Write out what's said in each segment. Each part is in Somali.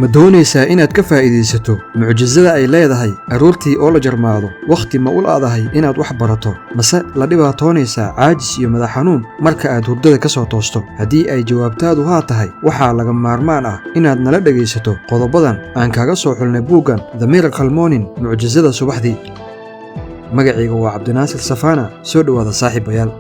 ma doonaysaa inaad ka faa'iidaysato mucjisada ay leedahay aroortii oo la jarmaado wakhti ma u laadahay inaad wax barato mase la dhibaatoonaysaa caajis iyo madax xanuun marka aad hurdada ka soo toosto haddii ay jawaabtaadu haa tahay waxaa laga maarmaan ah inaad nala dhegaysato qodobadan aan kaaga soo xulnay buuggan The Miracle Morning mucjisada subaxdii. magacayga waa cabdinaasir safaana. soo dhowaada saaxiibayaal.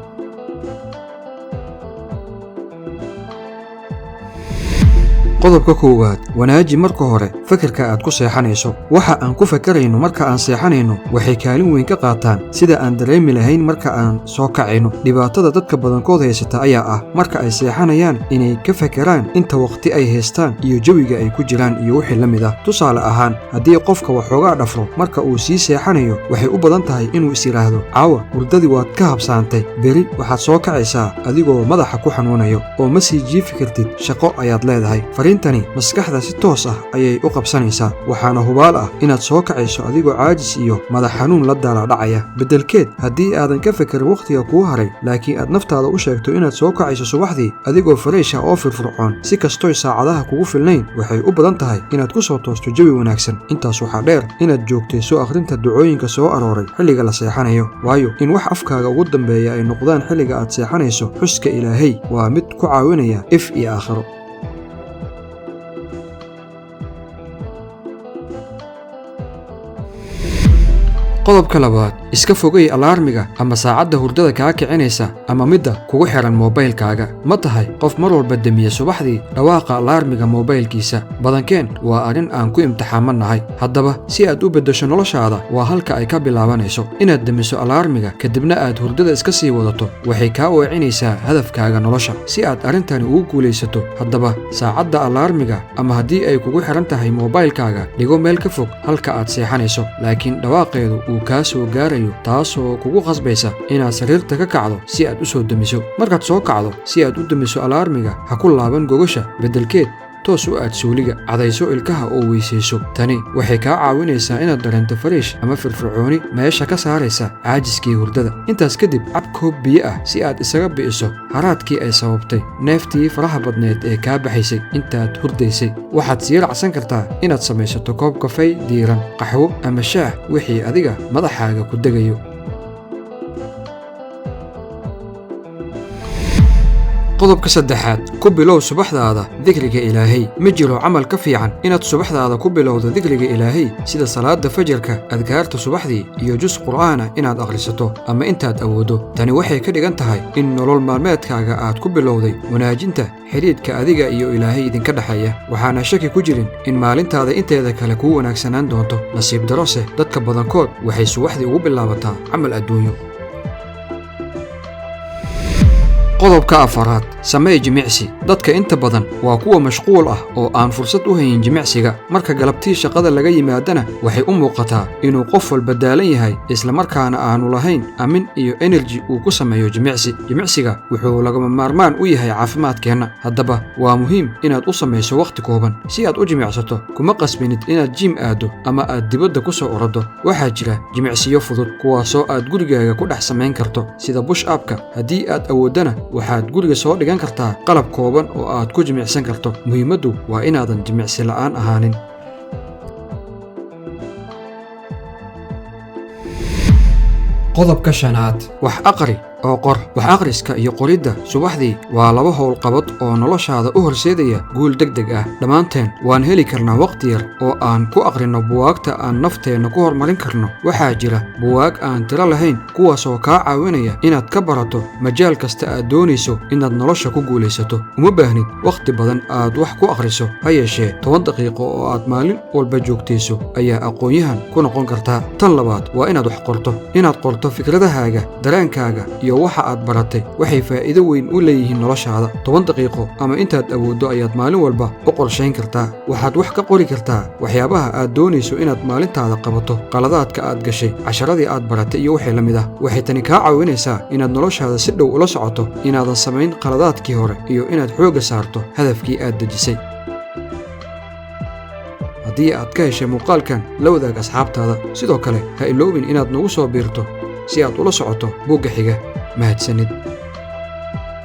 qodobka koowaad, wanaaji marka hore fikirka aad ku seexanayso. waxa aan ku fakarayno marka aan seexanayno waxay kaalin weyn ka qaataan sida aan dareemi lahayn marka aan soo kacayno. dhibaatada dadka badankood haysata ayaa ah marka ay seexanayaan inay ka fakaraan inta waqti ay haystaan iyo jawiga ay ku jiraan iyo wixii la mid ah. tusaale ahaan, haddii qofka waxoogaa dhafro marka uu sii seexanayo waxay u badan tahay inuu is yidhaahdo caawa hurdadii waad ka habsaantay, beri waxaad soo kacaysaa adigoo madaxa ku xanuunayo oo ma sii jiifi kartid, shaqo ayaad leedahay. fariintani maskaxda si toos ah ayay u qabsanaysaa, waxaana hubaal ah inaad soo kacayso adigoo caajis iyo madax xanuun la daaladhacaya. beddelkeed, haddii aadan ka fekerin wakhtiga kuu haray laakiin aad naftaada u sheegto inaad soo kacayso subaxdii adigoo fareesh ah oo firfircoon si kastoy saacadaha kugu filnayn, waxay u badan tahay inaad ku soo toosto jawi wanaagsan. intaas waxaa dheer inaad joogtayso akhrinta ducooyinka soo arooray xilliga la seexanayo, waayo in wax afkaaga ugu dambeeya ay noqdaan xilliga aad seexanayso xuska Ilaahay waa mid ku caawinaya if iyo aakhiro. qodobka labaad, iska fogay alaarmiga ama saacadda hurdada kaa kicinaysa ama midda kugu xiran moobaylkaaga. ma tahay qof mar walba demiya subaxdii dhawaaqa alaarmiga moobaylkiisa? badankeen waa arrin aan ku imtixaamannahay. haddaba si aad u beddesho noloshaada waa halka ay ka bilaabanayso. inaad demiso alaarmiga kadibna aad hurdada iska sii wadato waxay kaa weecinaysaa hadafkaaga nolosha. si aad arrintani ugu guulaysato, haddaba saacadda alaarmiga ama haddii ay kugu xiran tahay moobaylkaaga dhigo meel ka fog halka aad seexanayso, laakiin dhawaaqeedu kaa soo gaarayo, taasoo kugu qasbaysa inaad sariirta ka kacdo si aad u soo demiso. markaad soo kacdo si aad u demiso alaarmiga ha ku laaban gogasha, beddelkeed toos u aad suuliga, cadayso ilkaha oo weysayso. tani waxay kaa caawinaysaa inaad dareento fariish ama firfircooni meesha ka saaraysa caajiskii hurdada. intaas kadib cab koob biyo ah si aad isaga bi'iso haraadkii ay sababtay neeftii faraha badneed ee kaa baxaysay intaad hurdaysay. waxaad sii racsan kartaa inaad samaysato koob kafay diiran, qaxwo ama shaah, wixii adiga madaxaaga ku degayo. qodobka saddexaad, ku bilow subaxdaada dikriga Ilaahay. ma jiro camal ka fiican inaad subaxdaada ku bilowdo dikriga Ilaahay sida salaada fajarka, adkaarta subaxdii iyo jus qur'aana inaad akhrisato ama intaad awooddo. tani waxay ka dhigan tahay in nolol maalmeedkaaga aad ku bilowday wanaajinta xidhiidhka adiga iyo Ilaahay idinka dhexeeya. waxaana shaki ku jirin in maalintaada inteeda kale kuu wanaagsanaan doonto. nasiib darose dadka badankood waxay subaxdii ugu bilaabataa camal adduunyo. qodobka afaraad, samee jimicsi. dadka inta badan waa kuwa mashquul ah oo aan fursad u hayn jimicsiga. marka galabtii shaqada laga yimaadana waxay u muuqataa inuu qof walba daalan yahay isla markaana aanu lahayn amin iyo enerji uu ku sameeyo jimicsi. jimicsiga wuxuu lagama maarmaan u yahay caafimaadkeenna. haddaba waa muhiim inaad u samayso wakhti kooban si aad u jimicsato. kuma qasbinid inaad jiim aaddo ama aad dibadda ku soo oroddo. waxaa jira jimicsiyo fudud kuwaasoo aad gurigaaga ku dhex samayn karto sida bush upka. haddii aad awooddana waxaad guriga soo dhigan kartaa qalab kooban oo aad ku jimicsan karto. muhiimaddu waa inaadan jimicsi la'aan ahaanin. qodobka shanaad, wax aqri oo qor. wax akhriska iyo qoridda subaxdii waa laba howlqabad oo noloshaada u horseedaya guul degdeg ah. dhammaanteen waan heli karnaa wakhti yar oo aan ku aqrinno buwaagta aan nafteenna ku horumarin karno. waxaa jira buwaag aan tiro lahayn kuwaasoo kaa caawinaya inaad ka barato majaal kasta aad doonayso inaad nolosha ku guulaysato. uma baahnid wakhti badan aad wax ku akhriso, ha yeeshee 10 daqiiqo oo aad maalin walba joogtayso ayaa aqoon-yahan ku noqon kartaa. tan labaad waa inaad wax qorto. inaad qorto fikradahaaga, dareenkaaga iyo waxa aad baratay waxay faa'iido weyn u leeyihiin noloshaada. 10 daqiiqo ama intaad awooddo ayaad maalin walba u qorshayn kartaa. waxaad wax ka qori kartaa waxyaabaha aad doonayso inaad maalintaada qabato, qaladaadka aad gashay, casharadii aad baratay iyo wixii la mid ah. waxay tani kaa caawinaysaa inaad noloshaada si dhow ula socoto, inaadan samayn qaladaadkii hore iyo inaad xoogga saarto hadafkii aad dejisay. haddii aad ka heshay muuqaalkan la wadaag asxaabtaada. sidoo kale ha iloobin inaad nagu soo biirto si aad ula socoto buugga xiga. mahadsanid.